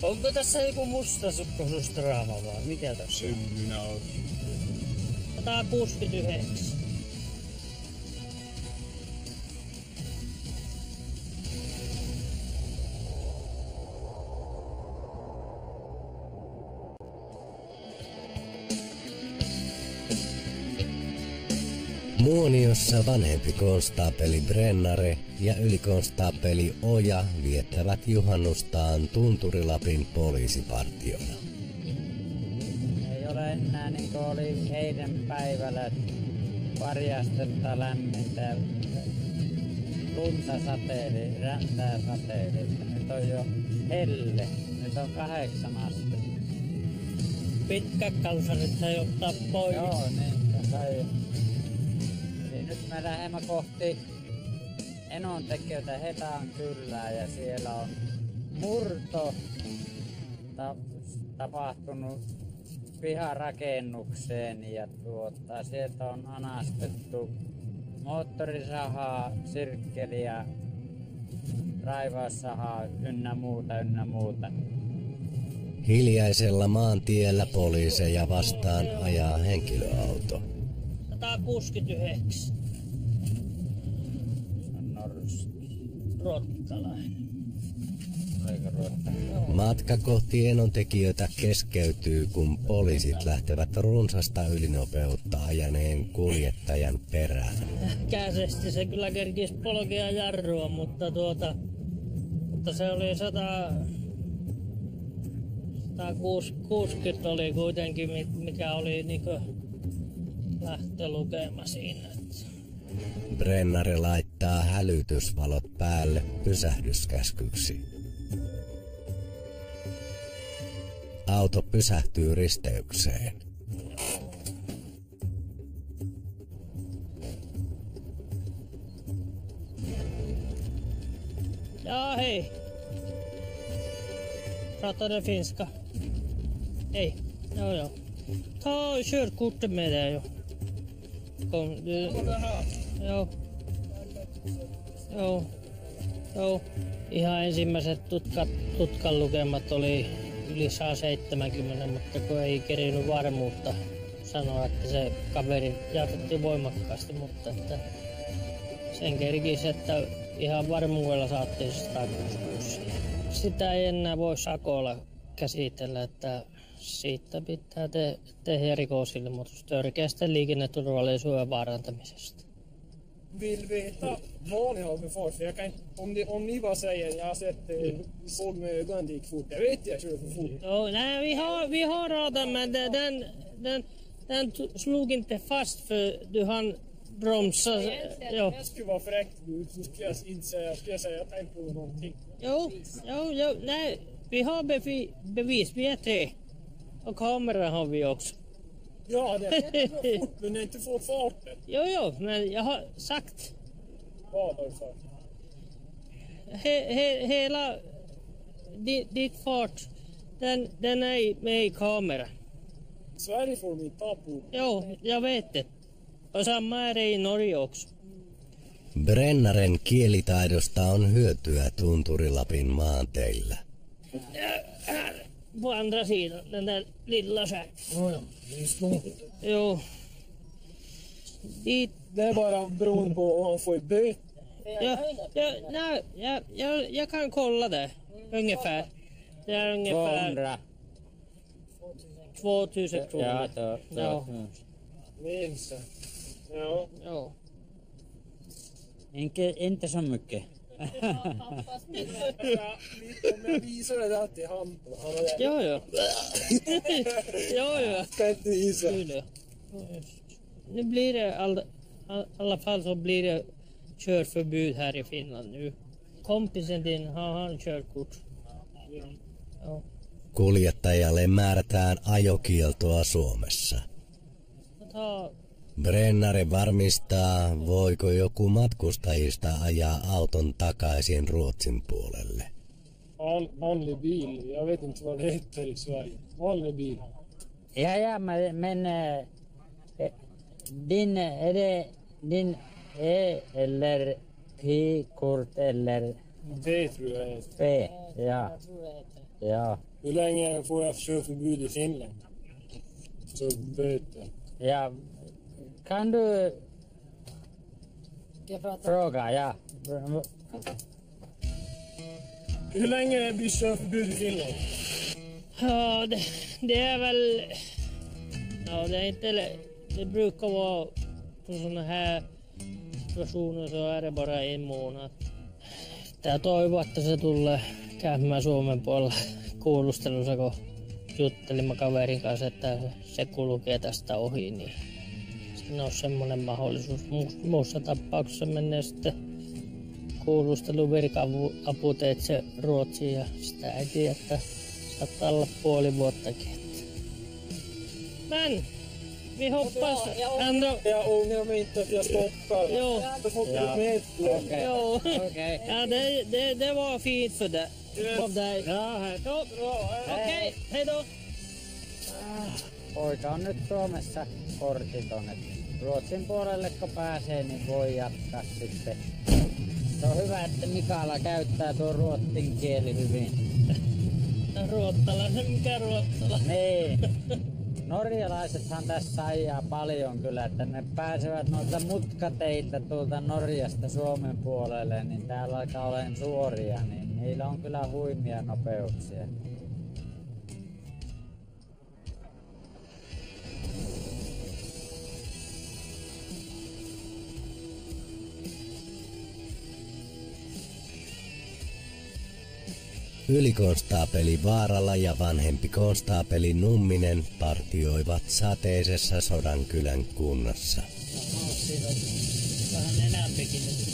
Onko tässä joku mustasukkaisuusdraama vai mikä tässä on? Minä olen. 169. Muoniossa vanhempi konstaapeli Brennare ja ylikonstaapeli Oja viettävät juhannustaan Tunturi-Lapin poliisipartiona. Ei ole enää niin kuin oli heidän päivällä varjastetta lämmintä, lunta sateeli, räntää sateeli. Nyt on jo helle, nyt on 8 astetta. Pitkä kalsarit sai ottaa pois. Joo, niin sai. Nyt me lähdemme kohti Enontekiötä Hetaan kylää ja siellä on murto tapahtunut piharakennukseen ja sieltä on anastettu moottorisahaa, sirkkeliä, raivaussahaa ynnä muuta. Hiljaisella maantiellä poliiseja vastaan ajaa henkilöauto. 169. Ruottalainen. Oliko ruottalainen? Matka kohti Enontekiötä keskeytyy, kun poliisit lähtevät runsasta ylinopeutta ajaneen kuljettajan perään. Käisesti se kyllä kerkisi polkea jarrua, mutta se oli 160 oli kuitenkin, mikä oli niinku lähtölukema siinä. Brennare laittaa hälytysvalot päälle pysähdyskäskyksi. Auto pysähtyy risteykseen. Ja hej! Pratar du finska? Hej. Ja. Ta körkortet med dig jo. Kom, du... Joo. Ihan ensimmäiset tutkan lukemat oli yli 170, mutta kun ei kerinyt varmuutta sanoa, että se kaveri jatkatti voimakkaasti, mutta että sen kerkisi, että ihan varmuudella saatiin 166. Sitä ei enää voi sakolla käsitellä, että siitä pitää tehdä rikosilmoitus törkeästä liikenneturvallisuuden vaarantamisesta. Vill veta vad ni har för fart. För jag kan, om ni bara säger jag har sett såg med ögonen det gick fort. Jag vet jag körde för fort. Oh, nej, vi har radarn, men den slog inte fast för du hann bromsa. Jag skulle vara fräckt nu så skulle jag inte säga jag tänkte på någonting. Jo, nej, vi har bevis, vi är 3. Och kamera har vi också. Ja, det är fort, men det är inte fått farten. Jo, men jag har sagt. Vad har du sagt? Hela ditt fart, den är med i kamera. Sverige får de inte ta på. Jo, jag vet det. Och samma är det i Norge också. Brennaren kielitaidosta on hyötyä Tunturi-Lapin maanteillä. På andra sidan, den där lilla skärmen. Ja, det är snart. Jo. Dit. Det är bara beroende på om han får ett böter. Jag kan kolla det. Ungefär. Det är ungefär 2000 kronor. Ja. Minst. Ja. Inte så mycket. Om jag visar det där till han. Ja. Ska inte visa. Nu blir det i alla fall så blir det körförbud här i Finland nu. Kompisen din, har han körkort? Ja. Kuljettajalle määrätään ajokieltoa Suomessa. Brennare varmistaa, voiko joku matkustajista ajaa auton takaisin Ruotsin puolelle. Vanlig bil, jag vet inte vad det heter i Sverige. Vanlig bil. Ja, men är det din E eller P-kort eller Det tror jag är. P, ja. Ja. Hur länge får jag körförbud i Finland? Så böter. Ja, kan du fråga? Ja. Hur länge blir körförbud i Finland? Ja, det är väl... Ja, det är inte... Det brukar vara på såna här situationer så är det bara en månad. Tää toivoo, että se tulee käymään Suomen puolella kuulustelussa, kun juttelimme kaverin kanssa, että se kulkee tästä ohi, niin siinä on semmoinen mahdollisuus. Muussa tapauksessa menee sitten kuulustelu virka-aputeitse Ruotsiin ja sitä ei tiedä, että saattaa olla puoli vuottakin. Men vi hoppas ändå... Jag ångrar mig inte att jag stoppar. Jo. Jag får inte med. Jo. Okei. Ja, det var fint för dig. Av dig. Ja, hej. Jo. Okej, hej då. Poika on nyt Suomessa kortiton. Ruotsin puolelle kun pääsee, niin voi jatkaa sitten. Se on hyvä, että Mikaela käyttää tuon ruotsin kieli hyvin. Ruottalainen, mikä ruottala? Niin. Norjalaisethan tässä ajaa paljon kyllä, että ne pääsevät noilta mutkateiltä tuolta Norjasta Suomen puolelle, niin täällä alkaa olemaan suoria, niin niillä on kyllä huimia nopeuksia. Ylikonstaapeli Vaarala ja vanhempi konstaapeli Numminen partioivat sateisessa Sodankylän kunnassa. Siinä on vähän enemmänkin nyt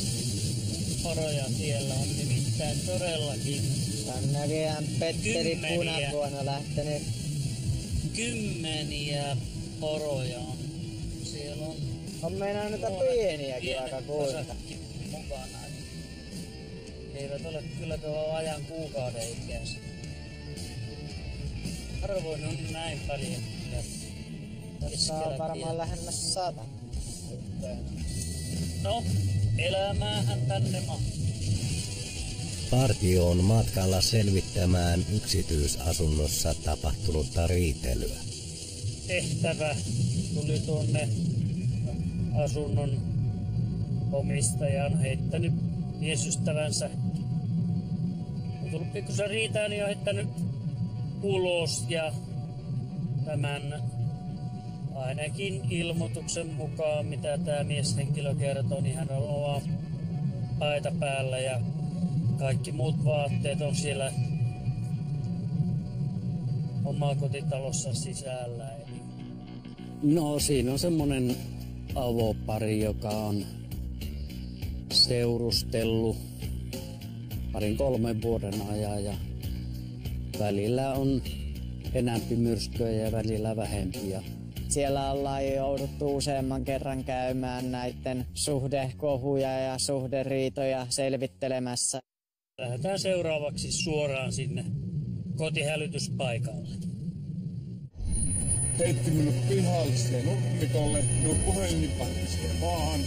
poroja siellä on nimittäin todellakin. On näköjään Petteri Kymmeniä. Punavuonna lähtenyt. Kymmeniä poroja on. Siellä on On meinaa noita pieniäkin aika kuinka. mukana. Eivät ole kyllä tuolla ajan kuukauden ikäisiä. Harvoin on näin paljon. Saa varmaan lähemmäs 100. No, elämäähän tänne mahtuu. Partio on matkalla selvittämään yksityisasunnossa tapahtunutta riitelyä. Tehtävä tuli tuonne asunnon omistajan heittänyt miesystävänsä. On tullut pikkusen riitää, niin on heittänyt ulos ja tämän ainakin ilmoituksen mukaan, mitä tämä mieshenkilö kertoo, niin hän on oma paita päällä ja kaikki muut vaatteet on siellä omakotitalossa sisällä. No siinä on semmonen avopari, joka on seurustellut 2-3 vuoden ajan ja välillä on enämpi myrskyjä ja välillä vähempiä. Siellä ollaan jouduttu useamman kerran käymään näiden suhdekohuja ja suhderiitoja selvittelemässä. Lähdetään seuraavaksi suoraan sinne kotihälytyspaikalle. Heitti minut pihalle siihen ummikolle, minun puhelimeni patti siihen maahan,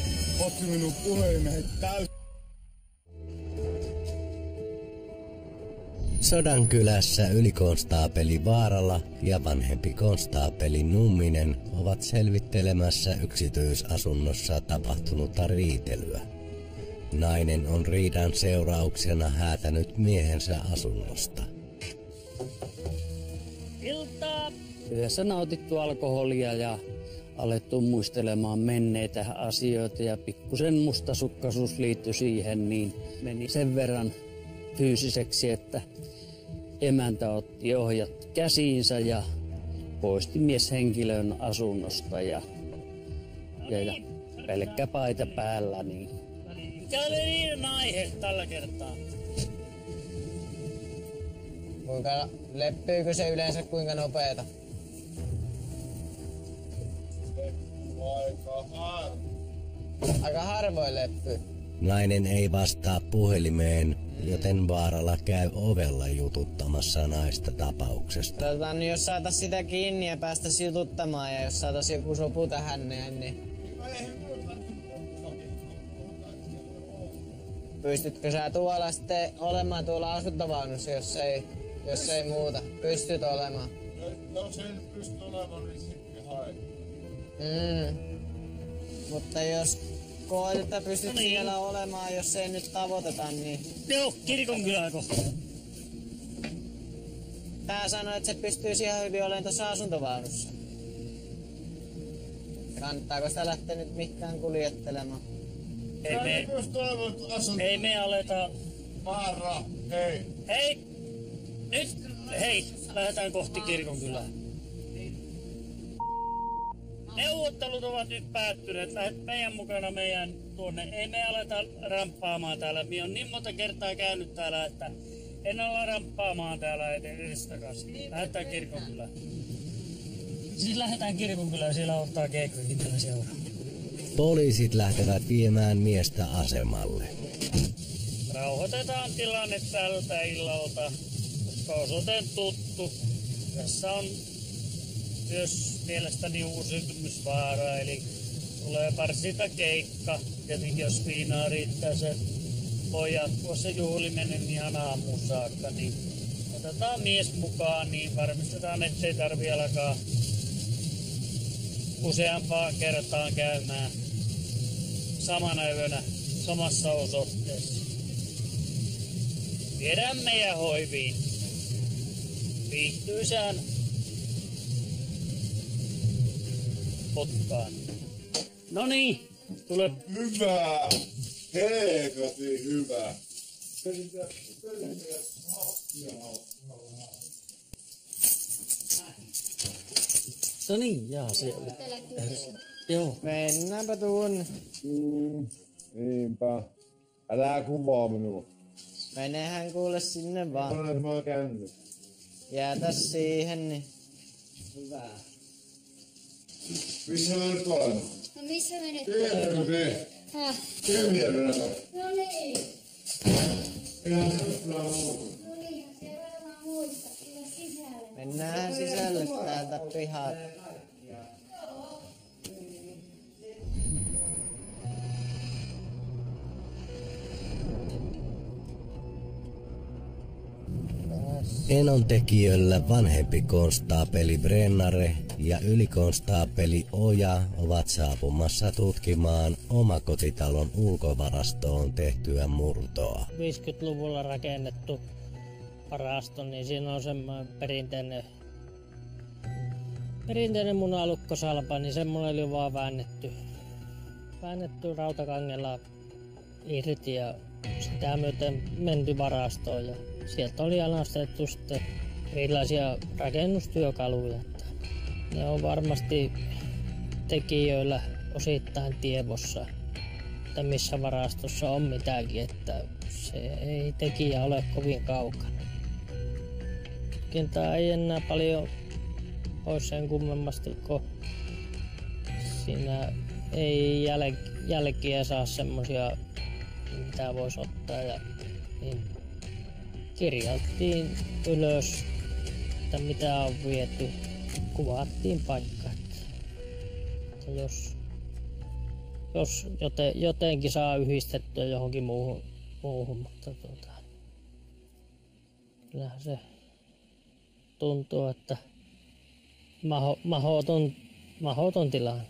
otti minun puhelimen, heitti täysin. Sodankylässä ylikonstaapeli Vaarala ja vanhempi konstaapeli Numminen ovat selvittelemässä yksityisasunnossa tapahtunutta riitelyä. Nainen on riidan seurauksena häätänyt miehensä asunnosta. Iltaa! Yhdessä nautittu alkoholia ja alettu muistelemaan menneitä asioita ja pikkusen mustasukkaisuus liittyi siihen, niin meni sen verran fyysiseksi, että emäntä otti ohjat käsiinsä ja poisti mieshenkilön asunnosta ja pelkkä paita päällä. Niin. Mikä oli niiden aihe tällä kertaa? Kuinka leppyykö se yleensä kuinka nopeeta? Aika harvoin leppyy. Nainen ei vastaa puhelimeen, joten Vaarala käy ovella jututtamassa naista tapauksesta. Niin jos saatais sitä kiinni ja päästä jututtamaan ja jos saatais joku sopu tähän niin... Pystytkö sä tuolla sitten olemaan tuolla asuntovaunussa, jos ei jos ei muuta. Pystyt olemaan. Jos ei nyt pysty olemaan, niin sitten hae. Mutta jos koet, että pystyt siellä olemaan, jos ei nyt tavoiteta, niin... Joo, kirkonkylää kohta. Tää sanoi, että se pystyisi ihan hyvin olemaan tuossa asuntovaunussa. Kannattaako sitä lähteä nyt mihinkään kuljettelemaan? Ei me aleta... Maara, hei. Hei! Nyt! Hei! Lähdetään kohti kirkonkylää. Neuvottelut ovat nyt päättyneet. Lähdet meidän mukana meidän tuonne. Ei me aleta ramppaamaan täällä. Minä olen niin monta kertaa käynyt täällä, että en ala ramppaamaan täällä edestakaisin. Lähdetään kirkonkylään. Siis lähdetään kirkonkylään, siellä ottaa keikkoihin tällä seuraa. Poliisit lähtevät viemään miestä asemalle. Rauhoitetaan tilanne tältä illalta, koska osoite on tuttu. Tässä on myös mielestäni uusiutumisvaara, eli tulee parsita keikka. Tietenkin jos viinaa riittää, se voi jatkua se juhliminen ihan aamuun saakka, niin otetaan mies mukaan, niin varmistetaan, ettei tarvitse alkaa useampaan kertaan käymään samana yönä samassa osoitteessa. Viedään meidän hoiviin. Viihtyisään Kotkaan. Noniin, tule. Hyvä! Heekati hyvä! No niin, jaa, siellä. Joo. Mennäänpä tuonne. Niinpä. Älä kuvaa minua. Menehän kuule sinne vaan. Olen mä käynyt. Jäätä siihen, niin... Hyvä. Missä mä nyt olen? No missä me nyt Tiedätkö se? Häh? Tyhjänä. No niin. Ihan kyllä muuta. No niin, se varmaan muista. Kyllä sisälle. Mennään sisälle täältä pihaa. Enontekijöllä vanhempi konstaapeli Brennare ja ylikonstaapeli Oja ovat saapumassa tutkimaan omakotitalon ulkovarastoon tehtyä murtoa. 50-luvulla rakennettu varasto, niin siinä on semmoinen perinteinen munalukkosalpa, niin semmoinen oli vaan väännetty rautakangella irti ja sitä myöten menty varastoon. Ja sieltä oli anastettu sitten erilaisia rakennustyökaluja. Ne on varmasti tekijöillä osittain tiedossa, että missä varastossa on mitäkin, että se ei tekijä ole kovin kaukana. Tutkintaa ei enää paljon ole sen kummemmasti, kun siinä ei jälkiä saa semmosia, mitä voisi ottaa. Ja, niin kirjattiin ylös, että mitä on viety, kuvattiin paikka. Että jos jotenkin saa yhdistettyä johonkin muuhun, mutta kyllähän se tuntuu, että mahoton tilanne.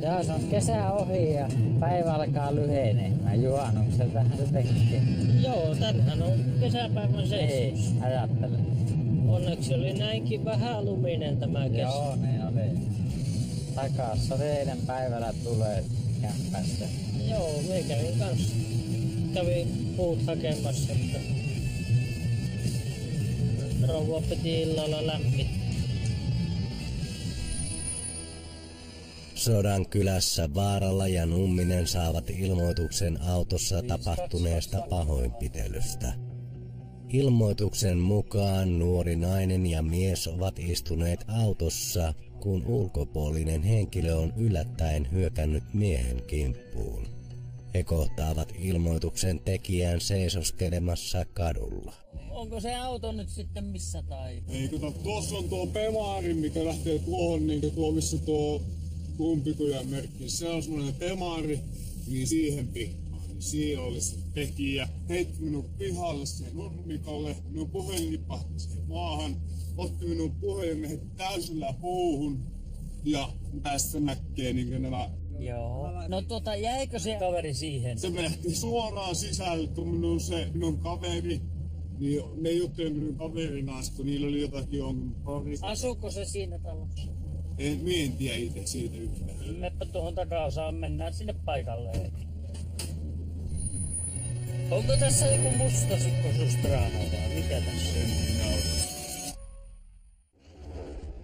Joo, se on kesä ohi ja päivä alkaa lyhenemään juhannukseltahan se tekee. Joo, tänään on kesäpäivän Ei, 7. ajattelen. Onneksi oli näinkin vähän luminen tämä kesä. Joo, ne oli. Takassa eilen päivällä tulee kämpästä. Joo, me kävin kanssa. Kävin puut hakemassa, että rouva piti illalla lämmin. Sodankylässä Vaaralla ja Numminen saavat ilmoituksen autossa tapahtuneesta pahoinpitelystä. Ilmoituksen mukaan nuori nainen ja mies ovat istuneet autossa, kun ulkopuolinen henkilö on yllättäen hyökännyt miehen kimppuun. He kohtaavat ilmoituksen tekijän seisoskelemassa kadulla. Onko se auto nyt sitten missä tai? Ei, kato, tuossa on tuo Pemari, mikä lähtee tuohon, niin tuo missä tuo Kumpikylän merkki. Se on semmoinen Pemari, niin siihen pihaan. siinä oli se tekijä. Heitti minun pihalle siihen nurmikolle, minun puhelin nipahti siihen maahan, otti minun puhelimen, heitti täysillä puuhun. Ja tästä näkee niin nämä... Joo. No jäikö se kaveri siihen? Se menehti suoraan sisälle, kun minun kaveri, niin ne jutteli minun kaverin kanssa, kun niillä oli jotakin ongelmia. Asuuko se siinä talossa? En tiedä itse siitä yhtään. Meppä tuohon takaosaan, mennään sinne paikalle. Onko tässä joku mustasukkaisuusdraama vai mikä tässä on?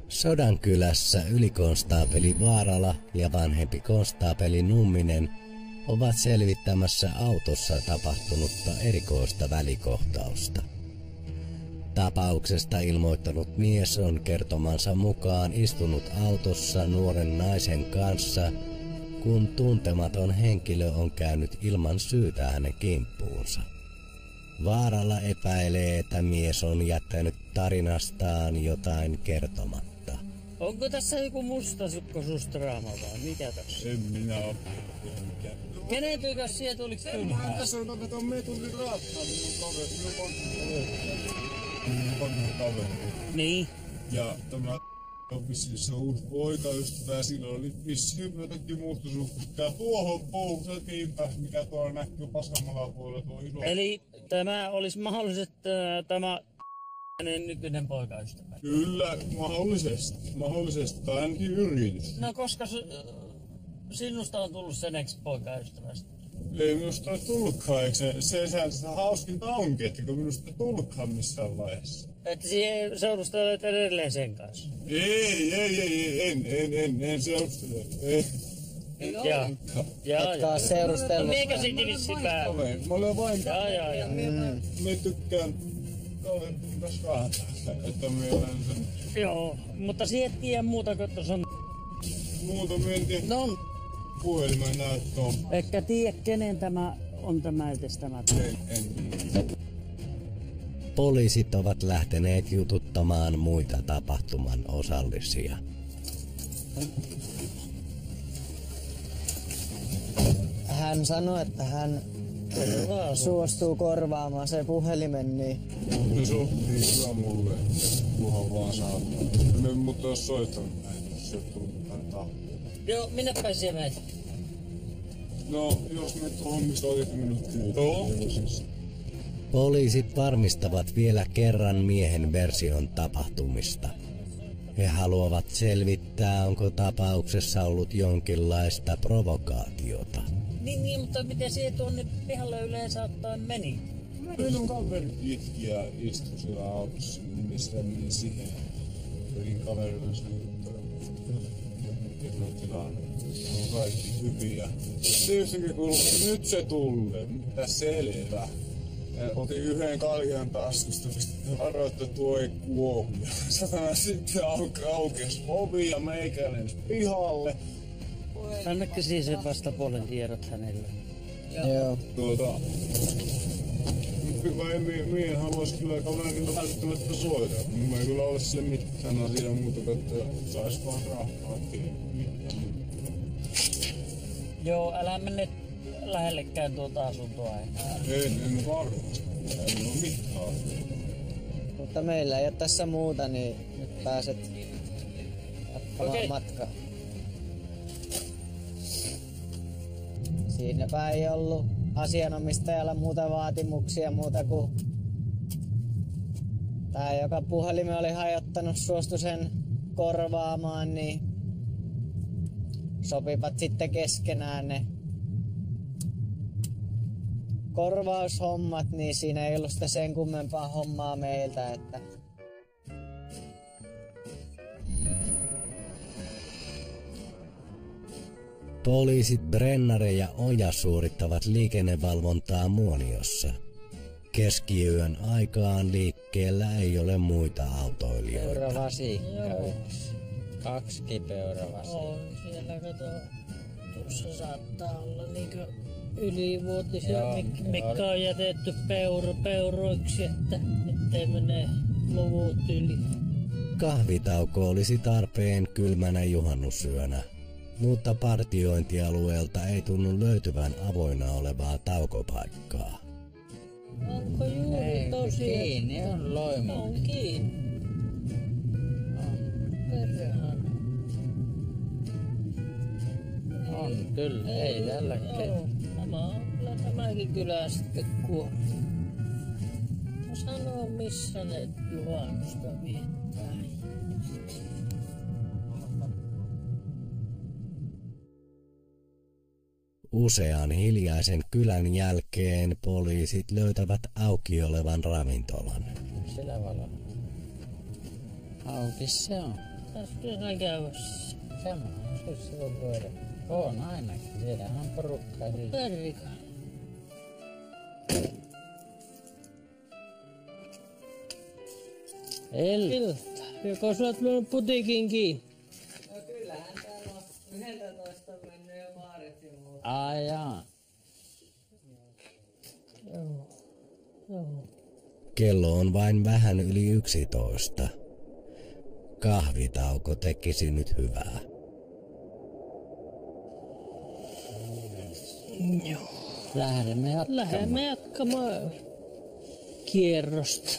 Sodankylässä ylikonstaapeli Vaarala ja vanhempi konstaapeli Numminen ovat selvittämässä autossa tapahtunutta erikoista välikohtausta. Tapauksesta ilmoittanut mies on kertomansa mukaan istunut autossa nuoren naisen kanssa, kun tuntematon henkilö on käynyt ilman syytä hänen kimppuunsa. Vaarala epäilee, että mies on jättänyt tarinastaan jotain kertomatta. Onko tässä joku mustasukkaisuusdraama vai mikä tässä? En minä ole. Kenen tyykäs sieltä tuliko kylhää? Tässä on tuon meturin raattaa minun kaveri. Niin. Ja tämä on vissiin se uusi poikaystävä ja sillä oli vissiin jotakin mustasukkaisuutta. Ja tuohon puuhun se kiinpäs, mikä tuolla näkyy vasemmalla puolella tuo iso. Eli tämä olisi mahdollisesti tämä hänen nykyinen poikaystävä? Kyllä, mahdollisesti. Tai ainakin yritys. No koska sinusta on tullut sen ex-poikaystävästä? Ei minusta ole tullutkaan, eikö sehän sitä hauskinta onkin, että kun minusta ei tullutkaan missään vaiheessa. Että siihen seurustelet edelleen sen kanssa? En seurustele. Etkä ole seurustellut. No mikä siitä vissiin päälle? Mä olen vain... Jaa. Me tykkään kaverin kanssa raahata, että me olen sen... Joo, mutta siihen et tiedä muuta kuin tuossa on... Muuta me en tiedä. No. Puhelimen näyttö on. Ehkä tiedä kenen tämä on tämä edes tämä. En. Poliisit ovat lähteneet jututtamaan muita tapahtuman osallisia. Hän sanoi, että hän suostuu korvaamaan se puhelimen, niin... Ne sopii kyllä mulle, kunhan vaan saa. Ne mutta jos soittanut näin, se tullut kantaa. Joo, minne päin siellä meitä? No, jos me tuohon, mistä otit minut kyllä. Poliisit varmistavat vielä kerran miehen version tapahtumista. He haluavat selvittää, onko tapauksessa ollut jonkinlaista provokaatiota. Niin, mutta miten siihen tuonne pihalle yleensä ottaen meni? Minun kaveri pitki ja istui siellä autossa, missä meni siihen. Pelin kaverille tilanne. On kaikki hyviä. Tietystikin kun nyt se tulee, mitä selvä. Ja otin yhden kaljan taskusta, mistä varoitti, että tuo ei kuohu. Satana sitten aukesi ovi ja meikäläinen pihalle. Annakko siis sen vastapuolen tiedot hänelle? Joo. Mie en haluais kyllä kaverilla välttämättä soida. Mä ei kyllä ole sille mitään asiaa muuta, että sais vaan rahaa. Joo, älä mene lähellekään tuota asuntoa. En varmasti. En oo mitään. Mutta meillä ei ole tässä muuta, niin nyt pääset jatkamaan matkaa. Siinäpä ei ollut asianomistajalla muuta vaatimuksia muuta kuin tää, joka puhelimen oli hajottanut, suostui sen korvaamaan, niin sopivat sitten keskenään ne korvaushommat, niin siinä ei ollut sitä sen kummempaa hommaa meiltä, että Poliisit Brennare ja Oja suorittavat liikennevalvontaa Muoniossa. Keskiyön aikaan liikkeellä ei ole muita autoilijoita. Peuravasikka yksi. 2 peuravasikkaa. On siellä, kato, tuossa saattaa olla niinkö ylivuotisia, mikä on jätetty peuroiksi, ettei mene luvut yli. Kahvitauko olisi tarpeen kylmänä juhannusyönä. mutta partiointialueelta ei tunnu löytyvän avoinna olevaa taukopaikkaa. Onko juuri Ei, tosiaan? kiinni on loimu. On kiinni. Perhana. On kyllä, ei tälläkään. Joo, kyllä tämäkin kylä sitten kuoli. Mä sanoa missä ne juhannusta viettää. Usean hiljaisen kylän jälkeen poliisit löytävät auki olevan ravintolan. Sillä valolla. Auki se on. Tästä käydä siis. Sama, se on voida. On ainakin, siellähän on porukkaa. Perrika. Ilta. Joko sä oot lyönyt putiikin kiinni? No kyllähän täällä on 11 mennyt jo baarit ja muuta. Ai jaa. Joo. Joo. Kello on vain vähän yli 11. Kahvitauko tekisi nyt hyvää. Joo. Lähdemme jatkamaan kierrosta.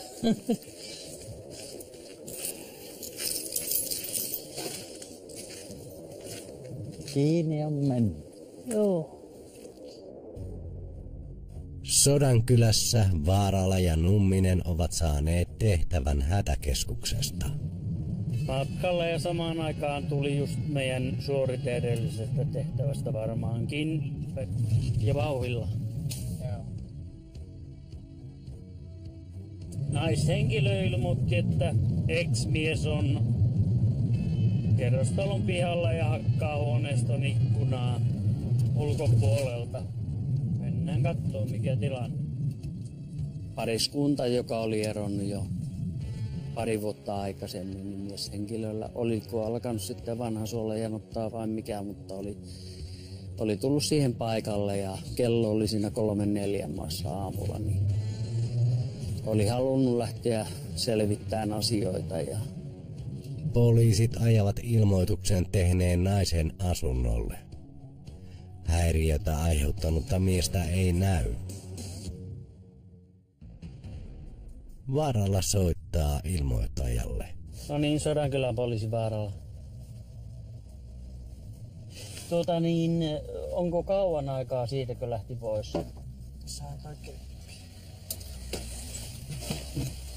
Kiinni on mennyt. Joo. Sodankylässä Vaarala ja Numminen ovat saaneet tehtävän hätäkeskuksesta. Matkalla ja samaan aikaan tuli just meidän suorite edellisestä tehtävästä varmaankin ja vauhilla. Joo. Naishenkilö ilmoitti, että ex-mies on kerrostalon pihalla ja hakkaa huoneiston ikkunaa ulkopuolelta. Mennään kattoo mikä tilanne. Pariskunta, joka oli eronnut jo pari vuotta aikaisemmin, niin mieshenkilöllä oliko alkanut sitten vanha suolle janottaa vai mikä, mutta oli tullut siihen paikalle ja kello oli siinä 3-4 maassa aamulla, niin oli halunnut lähteä selvittämään asioita ja Poliisit ajavat ilmoituksen tehneen naisen asunnolle. Häiriötä aiheuttanutta miestä ei näy. Vaaralla soittaa ilmoittajalle. no niin, Sodankylän poliisivaaralla. Onko kauan aikaa siitä, kun lähti pois?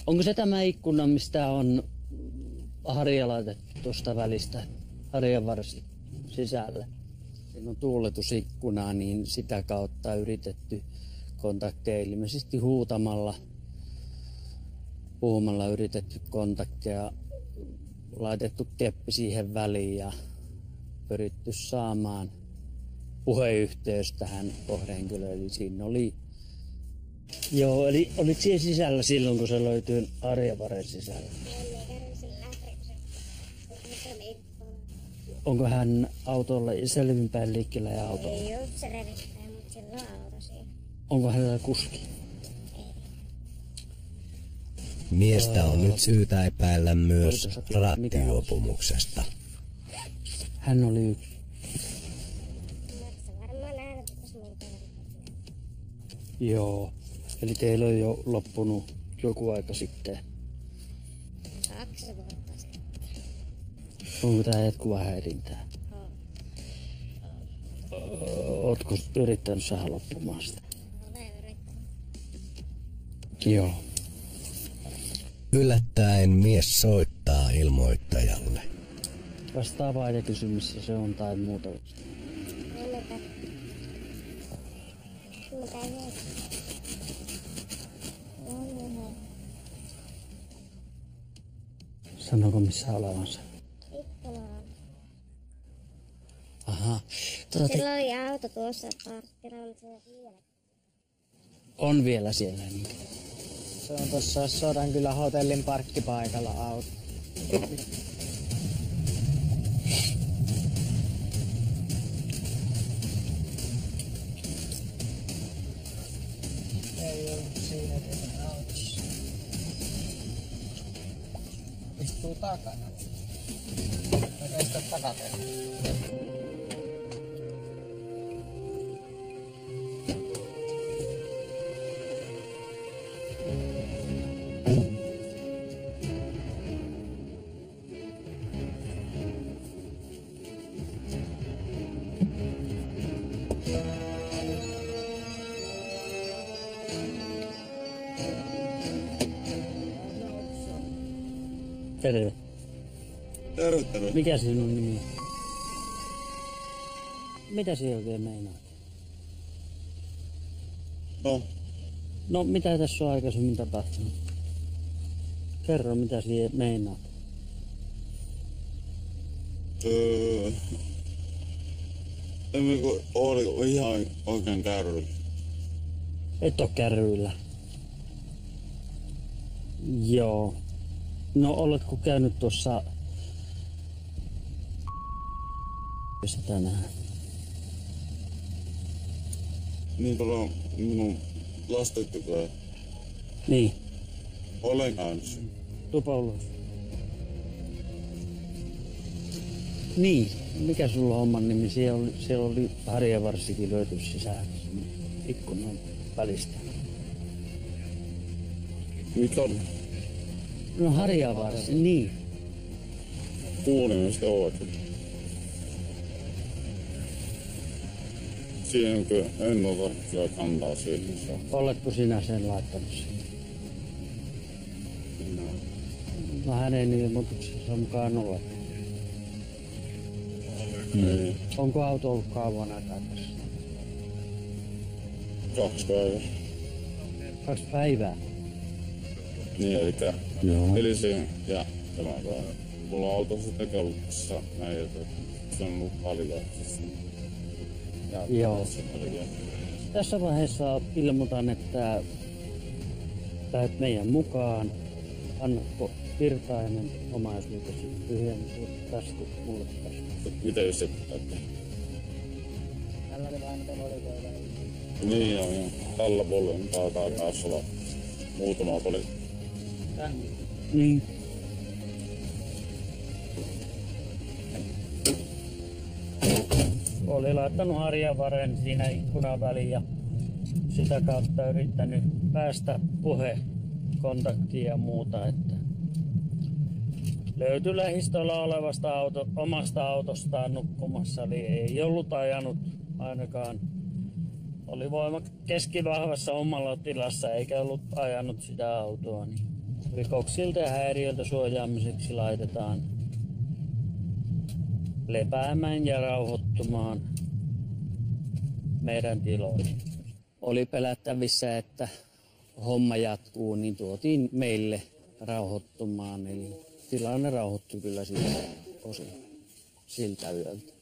Onko se tämä ikkuna, mistä on harja laitettu tuosta välistä, harjan varsi sisälle? Siinä on tuuletusikkuna, niin sitä kautta yritetty kontakteja ilmeisesti puhumalla yritetty kontakteja, laitettu keppi siihen väliin ja pyritty saamaan puheyhteys tähän kohdehenkilöön. Eli siinä oli, joo, eli oliko siellä sisällä silloin, kun se löytyi Arjavaren sisällä? Onko hän autolla selvinpäin liikkeellä ja autolla? Ei ole se revittäin, mutta sillä on auto siinä. Onko hänellä kuski? Miestä on nyt syytä epäillä myös rattijuopumuksesta. Hän oli yksi. Marssa varmaan äänettäisi muuta. Joo. Eli teillä on jo loppunut joku aika sitten. 2 vuotta sitten. Onko tää jatkuva häirintää? Ootko yrittänyt saada loppumaan sitä? Olen yrittänyt. Joo. Yllättäen mies soittaa ilmoittajalle. Vastaavaa ja kysy, missä se on tai muuta. Mitä ei ole? Sanooko missä olevansa? Ikkunaan. Aha. Sillä oli auto tuossa parkkilla, on se vielä. On vielä siellä. Niin. Se on tuossa Sodankylän hotellin parkkipaikalla auto. Ei ole siinä autossa. Istuu takana. Oikeastaan takaperin. Terve. Terve. Mikä sinun nimi on? Mitä sinä oikein meinaat? No, mitä tässä on aikaisemmin tapahtunut? Kerro, mitä sinä meinaat. Oli ihan oikein kärryllä. Et oo kärryillä. Joo. No, oletko käynyt tuossa tänään? Niin tuolla minun lasten tykö. Niin. Olen käynyt. Tupa ulos. Niin. Mikä sulla on homman nimi? Siellä oli harjavarsikin löyty sisään ikkunan välistä. Mikä on? No harjavarsi, niin. Kuulin sitä oikein. Siihenkö en ole varttia kantaa siitä. Oletko sinä sen laittanut sinne? No hänen ilmoituksessa mukaan olet. Niin. Onko auto ollut kauan aikaa tässä? 2 päivää. 2 päivää? Niin, Joo. eli se ja tämä mulla on autossa tekeluksessa näin, että se on ollut alilaisessa. Joo. Tässä vaiheessa ilmoitan, että lähdet meidän mukaan. Annatko Virtainen omaisuutesi tyhjennys tästä mulle tästä? Mitä jos se pitää tehdä? Niin joo. Tällä puolella taitaa taas olla muutama poli. Niin. Oli laittanut harjavaren siinä ikkunan väliin ja sitä kautta yrittänyt päästä puhekontaktiin ja muuta. Että löytyi lähistöllä olevasta omasta autostaan nukkumassa, eli ei ollut ajanut ainakaan. Oli voima keskivahvassa omalla tilassa eikä ollut ajanut sitä autoa. Niin rikoksilta ja häiriöltä suojaamiseksi laitetaan lepäämään ja rauhoittumaan meidän tiloihin. Oli pelättävissä, että homma jatkuu, niin tuotiin meille rauhoittumaan. Eli tilanne rauhoittui kyllä siltä osin siltä yöltä.